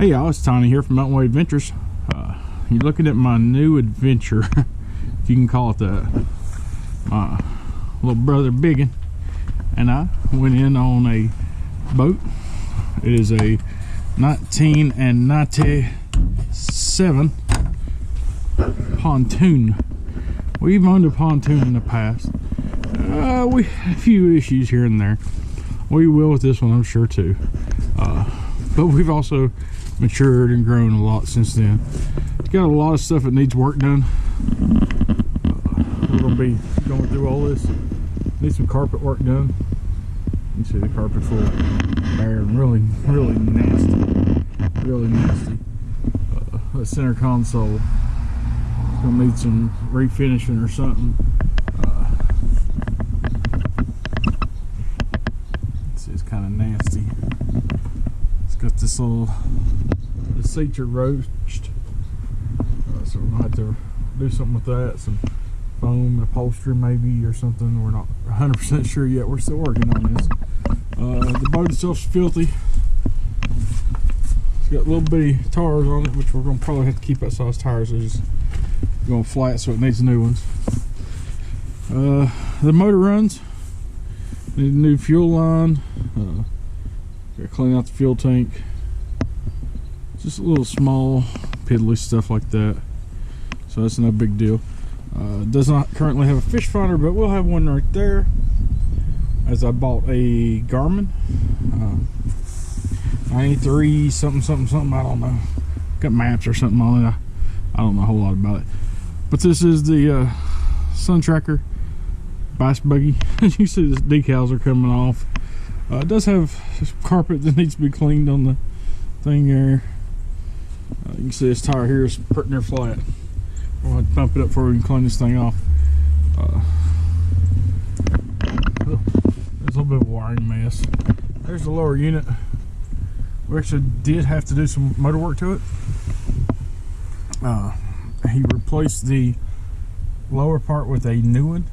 Hey y'all, it's Tony here from Mountain Way Adventures. You're looking at my new adventure, if you can call it that. My little brother Biggin and I went in on a boat. It is a 1997 Pontoon. We've owned a pontoon in the past. We had a few issues here and there. We will with this one, I'm sure too. But we've also matured and grown a lot since then. It's got a lot of stuff that needs work done. We're going to be going through all this. Need some carpet work done. You can see the carpet full bare and really nasty. Really nasty. The center console is going to need some refinishing or something. It's kind of nasty. It's got this little, the seats are roached, so we're gonna have to do something with that. Some foam upholstery maybe or something. We're not 100% sure yet. We're still working on this. The boat itself is filthy. It's got little bitty tires on it, which we're gonna probably have to keep that size tires. They're just going flat, so it needs new ones. The motor runs. Need a new fuel line. Gotta clean out the fuel tank. Just a little small piddly stuff like that, so that's no big deal. Does not currently have a fish finder, but we'll have one right there, as I bought a Garmin 93 something, I don't know, got maps or something on it. I don't know a whole lot about it, but this is the Suntracker Bass Buggy. As you see, the decals are coming off. It does have carpet that needs to be cleaned on the thing there. You can see this tire here is pretty near flat. We'll have to pump it up before we can clean this thing off. There's a little bit of a wiring mess. There's the lower unit. We actually did have to do some motor work to it. He replaced the lower part with a new one,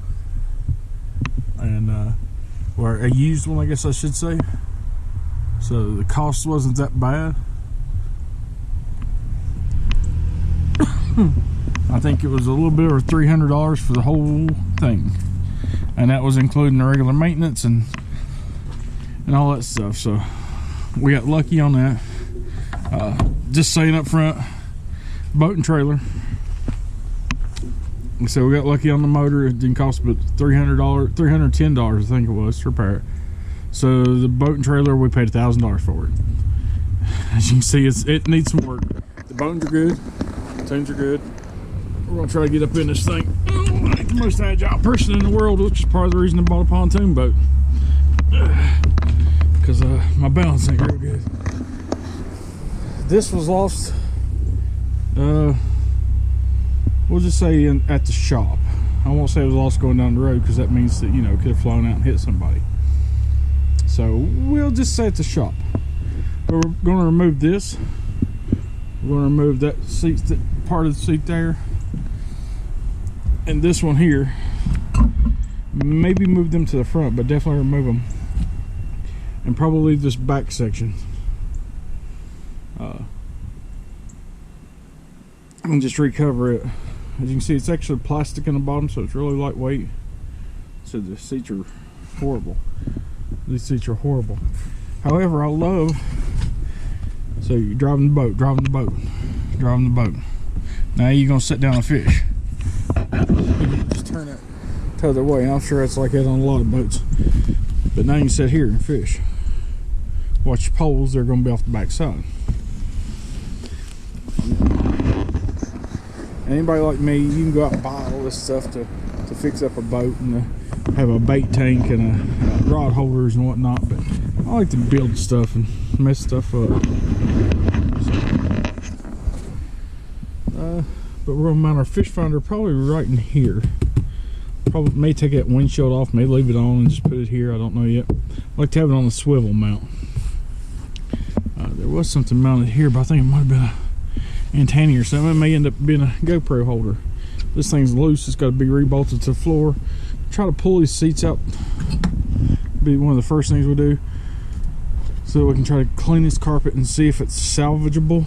and or a used one, I guess I should say. So the cost wasn't that bad. I think it was a little bit over $300 for the whole thing, and that was including the regular maintenance and all that stuff. So we got lucky on that. Just saying up front, boat and trailer. So we got lucky on the motor. It didn't cost but $310 I think it was to repair it. So the boat and trailer, we paid $1,000 for it. As you can see, it needs some work. The bones are good, the tunes are good. We're gonna try to get up in this thing. I'm not the most agile person in the world, which is part of the reason I bought a pontoon boat, because my balance ain't real good. This was lost, we'll just say at the shop. I won't say it was lost going down the road, because that means that, you know, it could have flown out and hit somebody. So we'll just say at the shop. But we're going to remove this. We're going to remove that seat, that part of the seat there, and this one here. Maybe move them to the front, but definitely remove them, and probably this back section. And just recover it. As you can see, it's actually plastic in the bottom, so it's really lightweight. So the seats are horrible. These seats are horrible. However, I love, so you're driving the boat. Now you're gonna sit down and fish. Just turn it the other way. I'm sure it's like that on a lot of boats. But now you can sit here and fish. Watch your poles, they're gonna be off the back side. Anybody like me, you can go out and buy all this stuff to fix up a boat and have a bait tank and a rod holders and whatnot, but I like to build stuff and mess stuff up. But we're gonna mount our fish finder probably right in here. Probably may take that windshield off, may leave it on and just put it here. I don't know yet. I like to have it on the swivel mount. There was something mounted here, but I think it might have been a antenna or something. It may end up being a GoPro holder. This thing's loose. It's got to be rebolted to the floor. Try to pull these seats out. Be one of the first things we do. so we can try to clean this carpet and see if it's salvageable.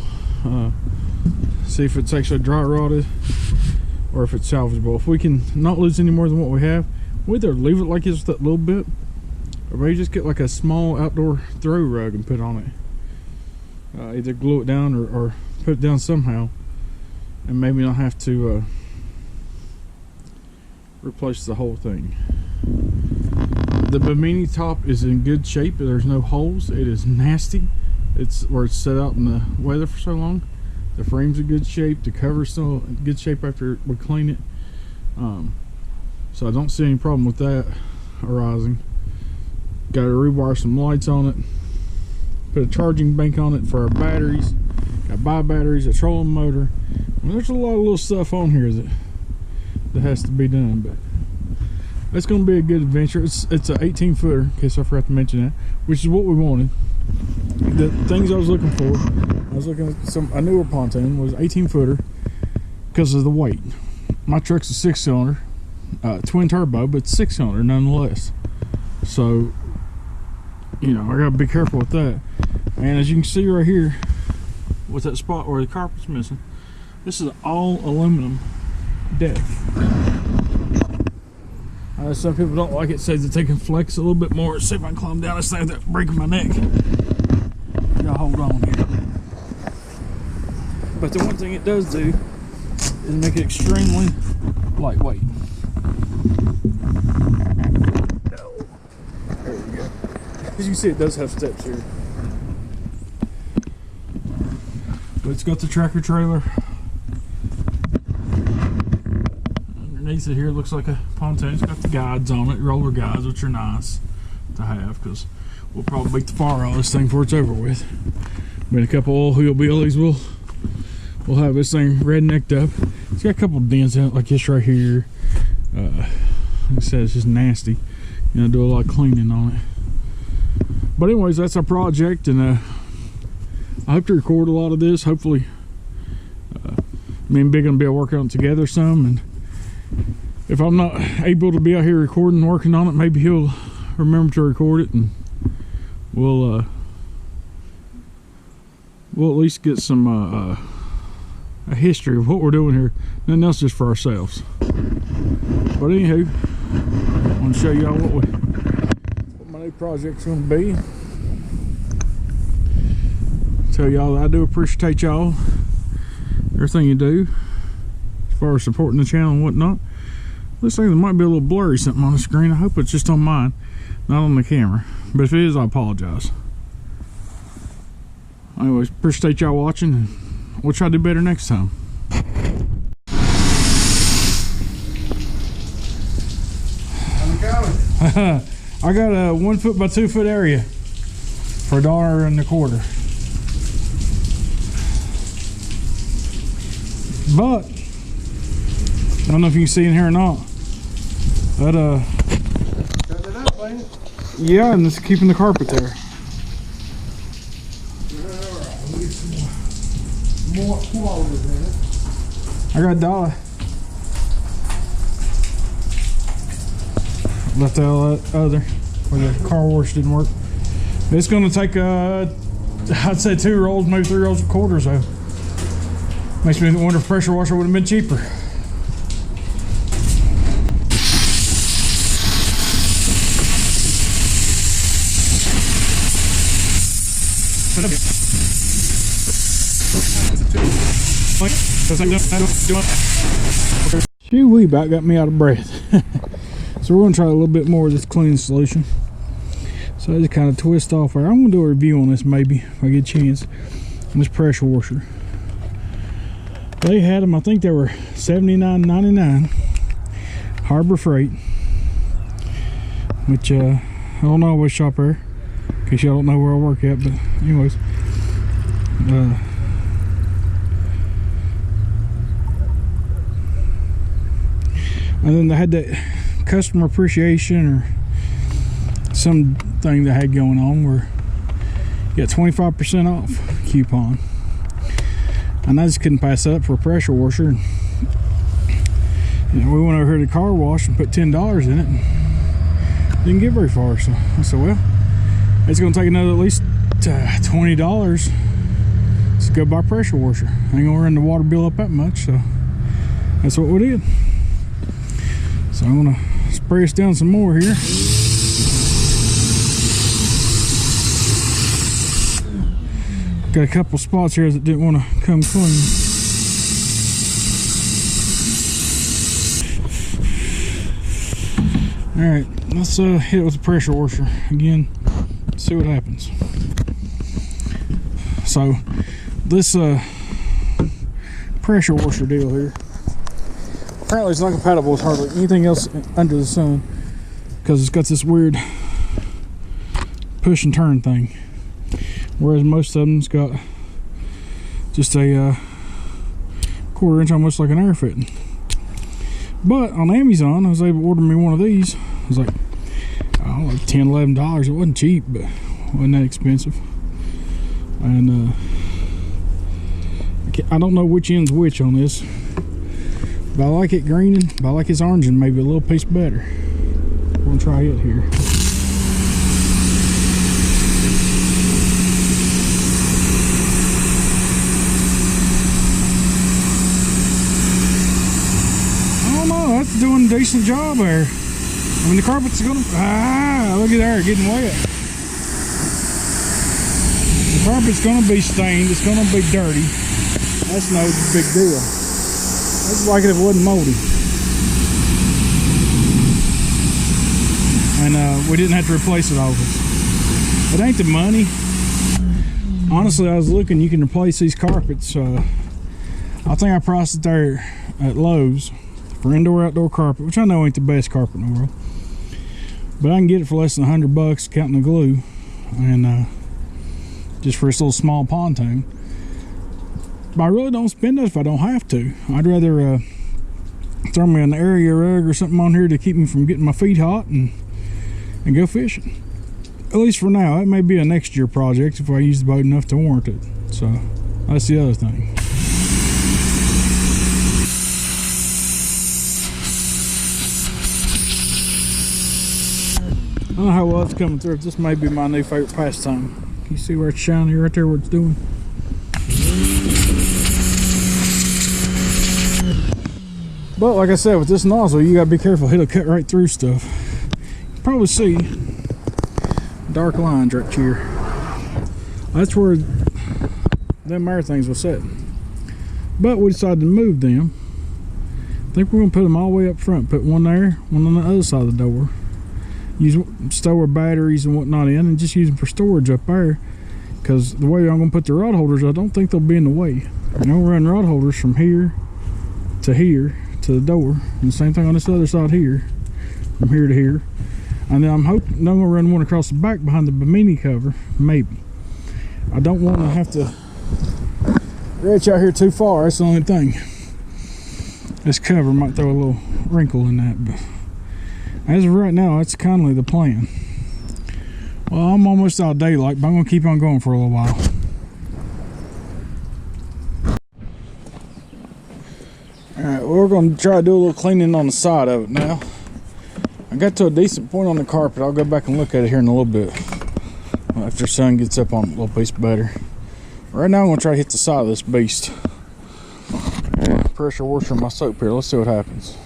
See if it's actually dry rotted or if it's salvageable. If we can not lose any more than what we have, we either leave it like it's that little bit, or maybe just get like a small outdoor throw rug and put on it. Either glue it down or put it down somehow, and maybe not have to replace the whole thing. The bimini top is in good shape. There's no holes. It is nasty. It's where it's set out in the weather for so long. The frame's in good shape. The cover's still in good shape after we clean it. So I don't see any problem with that arising. Got to rewire some lights on it. Put a charging bank on it for our batteries. Got to buy batteries, a trolling motor. I mean, there's a lot of little stuff on here that has to be done, but it's going to be a good adventure. It's an 18-footer, in case I forgot to mention that, which is what we wanted. The things I was looking for, I was looking at a newer pontoon, was 18-footer because of the weight. My truck's a 6-cylinder, twin turbo, but 6-cylinder nonetheless. So, you know, I got to be careful with that. And as you can see right here, with that spot where the carpet's missing, this is an all aluminum deck. Some people don't like it, say that they can flex a little bit more. See if I can climb down instead of breaking my neck. Y'all hold on here. But the one thing it does do is make it extremely lightweight. There we go. As you can see, it does have steps here. But it's got the tracker trailer. Underneath it here looks like a pontoon. It's got the guides on it, roller guides, which are nice to have because we'll probably beat the fire out of this thing before it's over with. But a couple old hillbillies we'll have this thing rednecked up. It's got a couple dents in it like this right here. Like I said, it's just nasty. You know, do a lot of cleaning on it. But anyways, that's our project, and I hope to record a lot of this. Hopefully me and Big gonna be able to work on it together some, and if I'm not able to be out here recording, working on it, maybe he'll remember to record it, and we'll at least get some a history of what we're doing here. Nothing else, just for ourselves. But anywho, I want to show y'all what my new project's going to be. Tell y'all that I do appreciate y'all, everything you do as far as supporting the channel and whatnot. Looks like there might be a little blurry something on the screen. I hope it's just on mine, not on the camera. But if it is, I apologize. Anyways, appreciate y'all watching, and we'll try to do better next time. I got a 1 foot by 2 foot area for $1.25. But I don't know if you can see in here or not. That Cut it up, ain't it? yeah, and it's keeping the carpet there. Alright, we'll get some more quality in it. I got $1. Left out that other where the car wash didn't work. It's going to take I'd say 2 rolls, maybe 3 rolls of quarters though. Makes me wonder if pressure washer would have been cheaper. Shoo-wee, about got me out of breath. So we're going to try a little bit more of this cleaning solution. So I just kind of twist off there. I'm going to do a review on this maybe if I get a chance. On this pressure washer. They had them, I think they were $79.99. Harbor Freight. Which I don't know which shop there. In case y'all don't know where I work at, but anyways. And then they had that customer appreciation or something they had going on where you got 25% off coupon. And I just couldn't pass that up for a pressure washer. You know, we went over here to the car wash and put $10 in it and didn't get very far. So I said, well, it's going to take another at least $20 to go buy pressure washer. Ain't gonna run the water bill up that much, so that's what we did. So I'm gonna spray us down some more here. Got a couple spots here that didn't want to come clean. Alright, let's hit it with the pressure washer again, see what happens. So this pressure washer deal here, apparently it's not compatible with hardly anything else under the sun, because it's got this weird push and turn thing, whereas most of them's got just a 1/4 inch, almost like an air fitting. But on Amazon I was able to order me one of these. It was like, oh, like $10, $11. It wasn't cheap, but it wasn't that expensive. And I don't know which end's which on this, but I like it greening, but I like its oranging maybe a little piece better. I'm gonna try it here. I don't know, that's doing a decent job there. I mean, the carpet's gonna, look at there, getting wet. The carpet's gonna be stained, it's gonna be dirty. That's no big deal. That's like if it wasn't moldy. And we didn't have to replace it all. It ain't the money. Honestly, I was looking, you can replace these carpets. I think I priced it there at Lowe's for indoor outdoor carpet, which I know ain't the best carpet in the world, but I can get it for less than $100 counting the glue, and just for this little small pontoon. But I really don't spend it if I don't have to. I'd rather throw me an area rug or something on here to keep me from getting my feet hot and go fishing. At least for now. It may be a next year project if I use the boat enough to warrant it. So that's the other thing. I don't know how well it's coming through. This may be my new favorite pastime. Can you see where it's shiny right there, what it's doing? But like I said, with this nozzle, you gotta be careful. It'll cut right through stuff. You can probably see dark lines right here. That's where them air things will sit. But we decided to move them. I think we're gonna put them all the way up front. Put one there, one on the other side of the door. Store batteries and whatnot in, and just use them for storage up there. Because the way I'm gonna put the rod holders, I don't think they'll be in the way. I'm gonna run rod holders from here to the door, and the same thing on this other side here, from here to here. And then I'm hoping I'm gonna run one across the back behind the bimini cover, maybe. I don't want to have to reach out here too far. That's the only thing. This cover might throw a little wrinkle in that, but as of right now, that's kind of the plan. Well, I'm almost out of daylight, but I'm gonna keep on going for a little while. Alright, well, we're going to try to do a little cleaning on the side of it now. I got to a decent point on the carpet. I'll go back and look at it here in a little bit after the sun gets up on it a little piece better. Right now I'm going to try to hit the side of this beast. Pressure washer my soap here. Let's see what happens.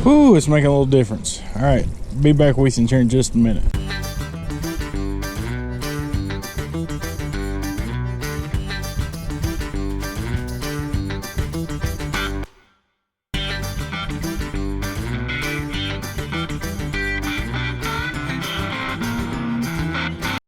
Ooh, it's making a little difference. All right, be back with you in just a minute.